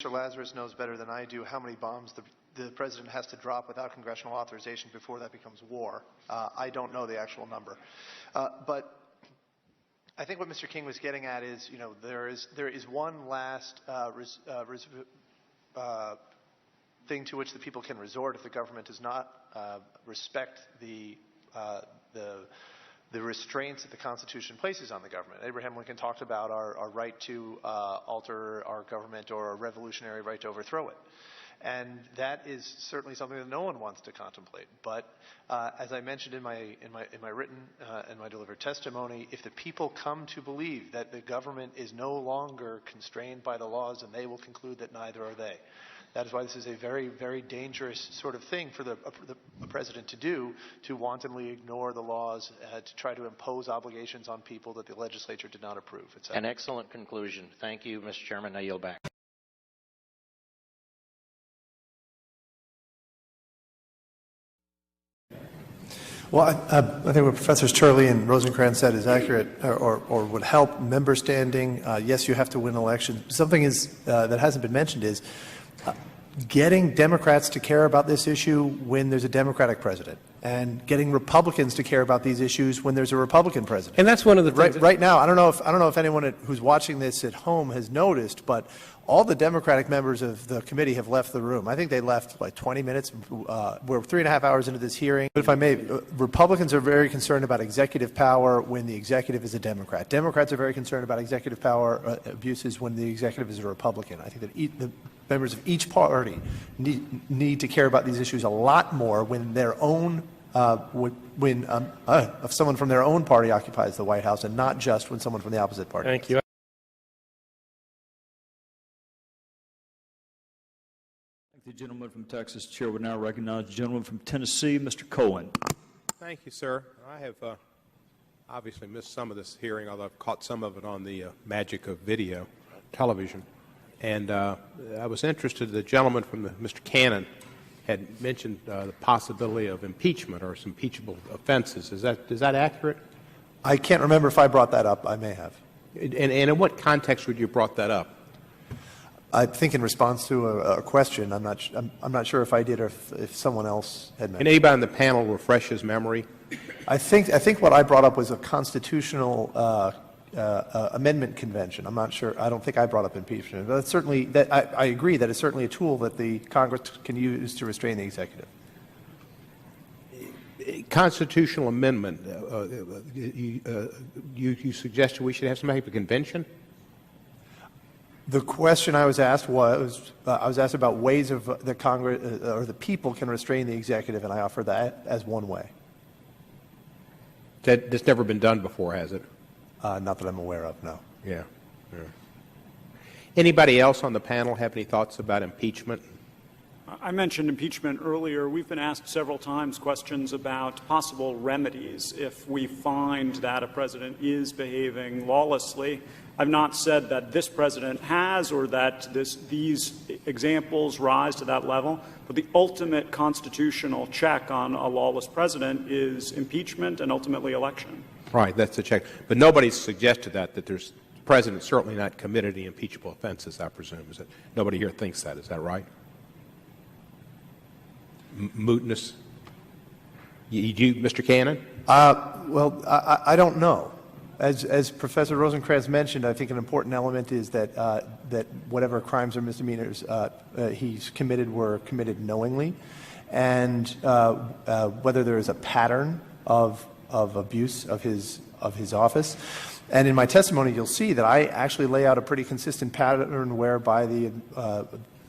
Mr. Lazarus knows better than I do how many bombs the president has to drop without congressional authorization before that becomes war. I don't know the actual number. But I think what Mr. King was getting at is, there is one last thing to which the people can resort if the government does not respect the restraints that the Constitution places on the government. Abraham Lincoln talked about our right to alter our government, or a revolutionary right to overthrow it. And that is certainly something that no one wants to contemplate. But as I mentioned in my written and my delivered testimony, if the people come to believe that the government is no longer constrained by the laws, then they will conclude that neither are they. That is why this is a very, very dangerous sort of thing for the president to do, to wantonly ignore the laws, to try to impose obligations on people that the legislature did not approve, etc. An excellent conclusion. Thank you, Mr. Chairman. I yield back. Well, I think what Professors Turley and Rosencrantz said is accurate, or would help. Member standing, yes, you have to win elections. Something that hasn't been mentioned is getting Democrats to care about this issue when there's a Democratic president, and getting Republicans to care about these issues when there's a Republican president. And that's one of the things. Right now, I don't know if anyone who's watching this at home has noticed, but all the Democratic members of the committee have left the room. I think they left like 20 minutes. We're 3.5 hours into this hearing. But if I may, Republicans are very concerned about executive power when the executive is a Democrat. Democrats are very concerned about executive power abuses when the executive is a Republican. I think that the members of each party need to care about these issues a lot more when their own if someone from their own party occupies the White House, and not just when someone from the opposite party. Thank you. The gentleman from Texas. Chair would now recognize the gentleman from Tennessee, Mr. Cohen. Thank you, sir. I have obviously missed some of this hearing, although I've caught some of it on the magic of video, television. And I was interested, the gentleman from Mr. Cannon had mentioned the possibility of impeachment or some impeachable offenses. Is that accurate? I can't remember if I brought that up. I may have. And in what context would you have brought that up? I think in response to a question. I'm not sure if I did or if someone else had mentioned. Can anybody on the panel refresh his memory? I think what I brought up was a constitutional amendment convention. I'm not sure. I don't think I brought up impeachment. But certainly, I agree that it's certainly a tool that the Congress can use to restrain the executive. Constitutional amendment. You suggested we should have some type of convention? The question I was asked was, I was asked about ways of the Congress or the people can restrain the executive, and I offer that as one way. That's never been done before, has it? Not that I'm aware of, no. Yeah. Anybody else on the panel have any thoughts about impeachment? I mentioned impeachment earlier. We've been asked several times questions about possible remedies if we find that a president is behaving lawlessly. I've not said that this president has or that these examples rise to that level, but the ultimate constitutional check on a lawless president is impeachment and ultimately election. Right, that's the check. But nobody's suggested that there's the president certainly not committed any impeachable offenses, I presume. Is it? Nobody here thinks that. Is that right? Mootness? You, Mr. Cannon? Well, I don't know. As Professor Rosencrantz mentioned, I think an important element is that that whatever crimes or misdemeanors he's committed were committed knowingly, and whether there is a pattern of abuse of his office. And in my testimony, you'll see that I actually lay out a pretty consistent pattern whereby the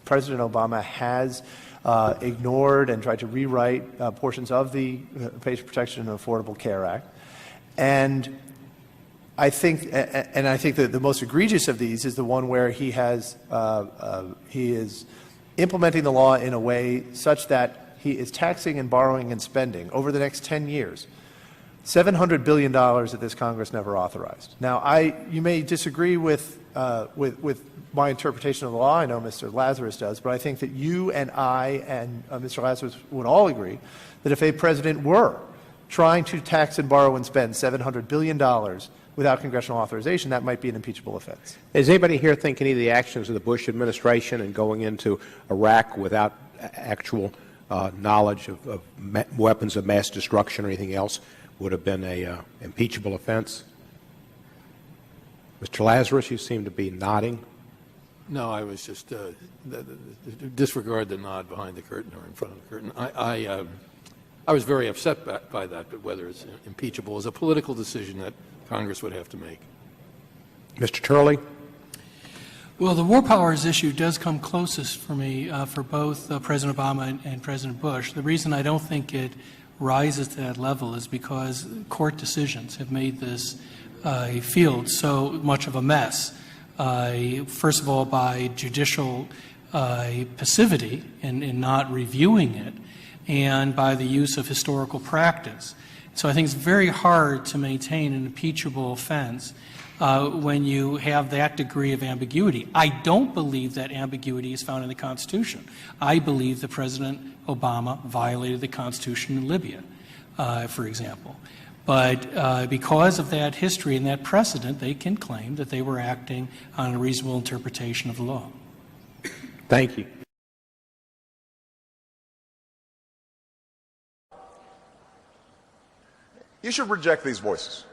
President Obama has ignored and tried to rewrite portions of the Patient Protection and Affordable Care Act, and I think that the most egregious of these is the one where he is implementing the law in a way such that he is taxing and borrowing and spending over the next 10 years $700 billion that this Congress never authorized. Now, you may disagree with my interpretation of the law. I know Mr. Lazarus does, but I think that you and I and Mr. Lazarus would all agree that if a president were trying to tax and borrow and spend $700 billion without congressional authorization, that might be an impeachable offense. Does anybody here think any of the actions of the Bush administration and going into Iraq without actual knowledge of weapons of mass destruction or anything else would have been a impeachable offense? Mr. Lazarus, you seem to be nodding. No, I was just disregard the nod behind the curtain or in front of the curtain. I was very upset by that, but whether it's impeachable is a political decision that Congress would have to make. Mr. Turley? Well, the war powers issue does come closest for me for both President Obama and President Bush. The reason I don't think it rises to that level is because court decisions have made this field so much of a mess. First of all, by judicial passivity in not reviewing it, and by the use of historical practice. So I think it's very hard to maintain an impeachable offense when you have that degree of ambiguity. I don't believe that ambiguity is found in the Constitution. I believe that President Obama violated the Constitution in Libya, for example. But because of that history and that precedent, they can claim that they were acting on a reasonable interpretation of the law. Thank you. You should reject these voices,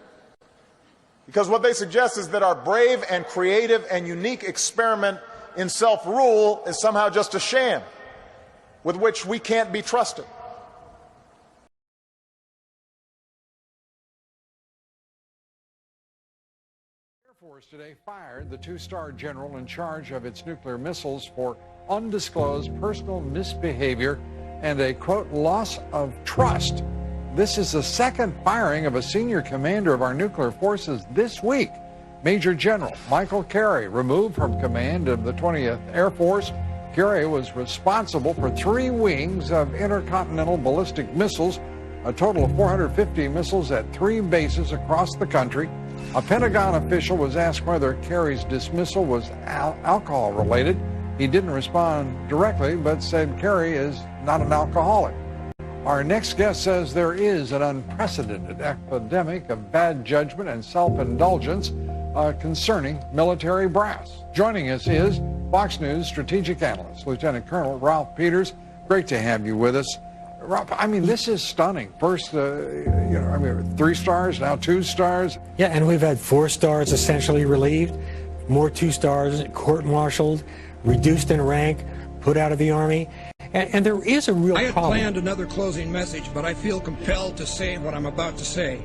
because what they suggest is that our brave and creative and unique experiment in self-rule is somehow just a sham with which we can't be trusted. Air Force today fired the two-star general in charge of its nuclear missiles for undisclosed personal misbehavior and a, quote, loss of trust. This is the second firing of a senior commander of our nuclear forces this week. Major General Michael Carey, removed from command of the 20th Air Force. Carey was responsible for 3 wings of intercontinental ballistic missiles, a total of 450 missiles at 3 bases across the country. A Pentagon official was asked whether Carey's dismissal was alcohol-related. He didn't respond directly, but said Carey is not an alcoholic. Our next guest says there is an unprecedented epidemic of bad judgment and self-indulgence concerning military brass. Joining us is Fox News strategic analyst, Lieutenant Colonel Ralph Peters. Great to have you with us. Ralph, I mean, this is stunning. First, 3 stars, now 2 stars. Yeah, and we've had 4 stars essentially relieved, more 2 stars court-martialed, reduced in rank, put out of the Army. And there is a real problem. I had planned another closing message, but I feel compelled to say what I'm about to say.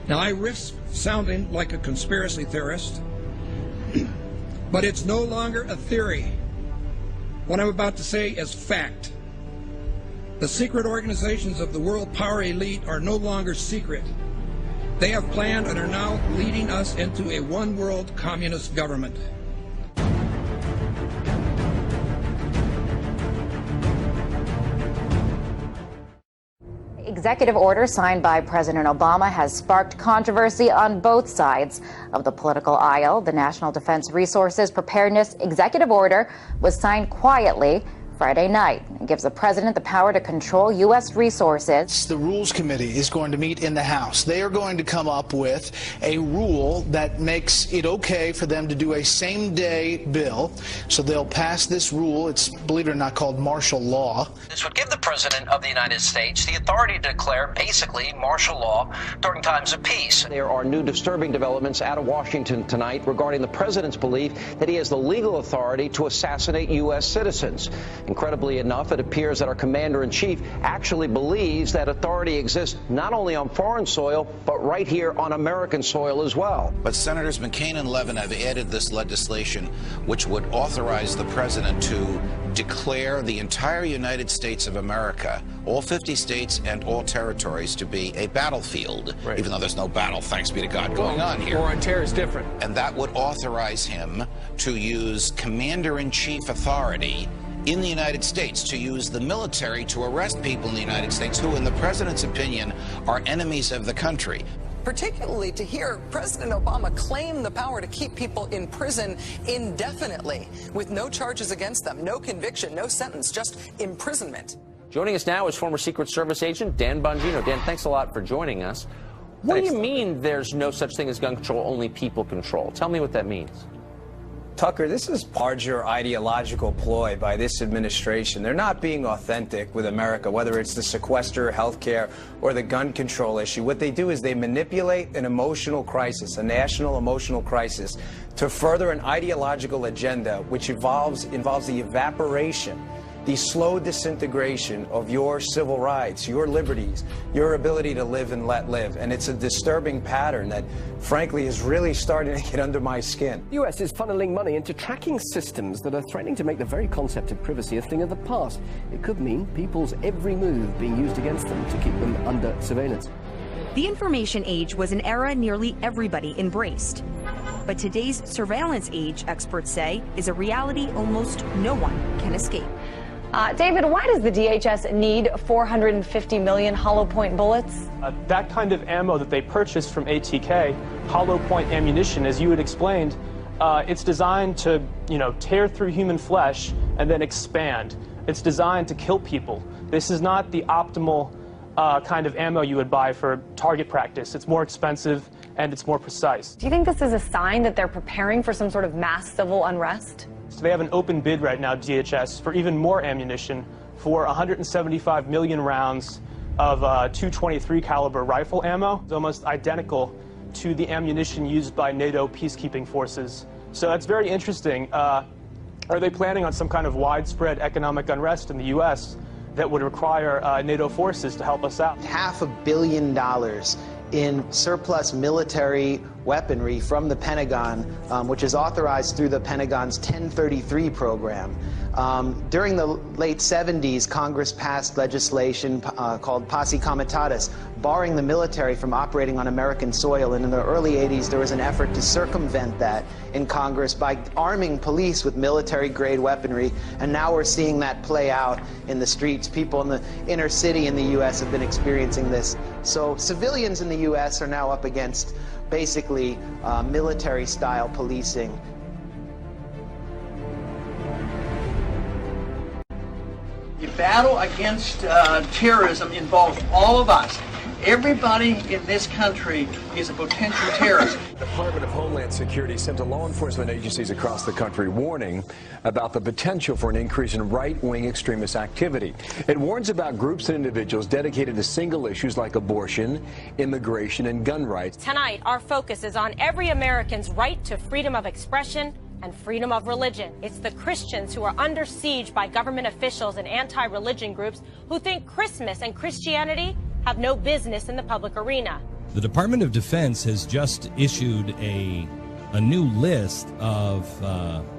Now, I risk sounding like a conspiracy theorist, but it's no longer a theory. What I'm about to say is fact. The secret organizations of the world power elite are no longer secret. They have planned and are now leading us into a one-world communist government. Executive order signed by President Obama has sparked controversy on both sides of the political aisle. The National Defense Resources Preparedness Executive Order was signed quietly Friday night. It gives the president the power to control U.S. resources. The Rules Committee is going to meet in the House. They are going to come up with a rule that makes it okay for them to do a same-day bill. So they'll pass this rule. It's, believe it or not, called martial law. This would give the President of the United States the authority to declare basically martial law during times of peace. There are new disturbing developments out of Washington tonight regarding the President's belief that he has the legal authority to assassinate U.S. citizens. Incredibly enough, it appears that our commander-in-chief actually believes that authority exists not only on foreign soil, but right here on American soil as well. But Senators McCain and Levin have added this legislation which would authorize the president to declare the entire United States of America, all 50 states and all territories, to be a battlefield, even though there's no battle, thanks be to God, going on here. War on terror is different. And that would authorize him to use commander-in-chief authority in the United States, to use the military to arrest people in the United States who, in the president's opinion, are enemies of the country. Particularly to hear President Obama claim the power to keep people in prison indefinitely with no charges against them, no conviction, no sentence, just imprisonment. Joining us now is former Secret Service agent Dan Bongino. Dan, thanks a lot for joining us. What do you mean there's no such thing as gun control, only people control? Tell me what that means. Tucker, this is larger ideological ploy by this administration. They're not being authentic with America, whether it's the sequester, health care, or the gun control issue. What they do is they manipulate an emotional crisis, a national emotional crisis, to further an ideological agenda which involves the evaporation, the slow disintegration of your civil rights, your liberties, your ability to live and let live. And it's a disturbing pattern that, frankly, is really starting to get under my skin. The US is funneling money into tracking systems that are threatening to make the very concept of privacy a thing of the past. It could mean people's every move being used against them to keep them under surveillance. The information age was an era nearly everybody embraced. But today's surveillance age, experts say, is a reality almost no one can escape. David, why does the DHS need 450 million hollow point bullets? That kind of ammo that they purchased from ATK, hollow point ammunition, as you had explained, it's designed to, tear through human flesh and then expand. It's designed to kill people. This is not the optimal kind of ammo you would buy for target practice. It's more expensive and it's more precise. Do you think this is a sign that they're preparing for some sort of mass civil unrest? So they have an open bid right now, DHS, for even more ammunition, for 175 million rounds of .223 caliber rifle ammo. It's almost identical to the ammunition used by NATO peacekeeping forces. So that's very interesting. Are they planning on some kind of widespread economic unrest in the U.S. that would require NATO forces to help us out? $500 million in surplus military weaponry from the Pentagon, which is authorized through the Pentagon's 1033 program. During the late 70s, Congress passed legislation called Posse Comitatus, barring the military from operating on American soil. And in the early 80s, there was an effort to circumvent that in Congress by arming police with military-grade weaponry. And now we're seeing that play out in the streets. People in the inner city in the U.S. have been experiencing this. So civilians in the U.S. are now up against basically military-style policing. The battle against terrorism involves all of us. Everybody in this country is a potential terrorist. The Department of Homeland Security sent to law enforcement agencies across the country warning about the potential for an increase in right-wing extremist activity. It warns about groups and individuals dedicated to single issues like abortion, immigration, and gun rights. Tonight, our focus is on every American's right to freedom of expression and freedom of religion. It's the Christians who are under siege by government officials and anti-religion groups who think Christmas and Christianity have no business in the public arena. The Department of Defense has just issued a new list of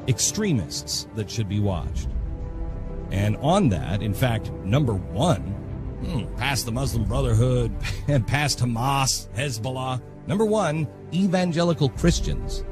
extremists that should be watched. And on that, in fact, number one, past the Muslim Brotherhood and past Hamas, Hezbollah, number one, evangelical Christians.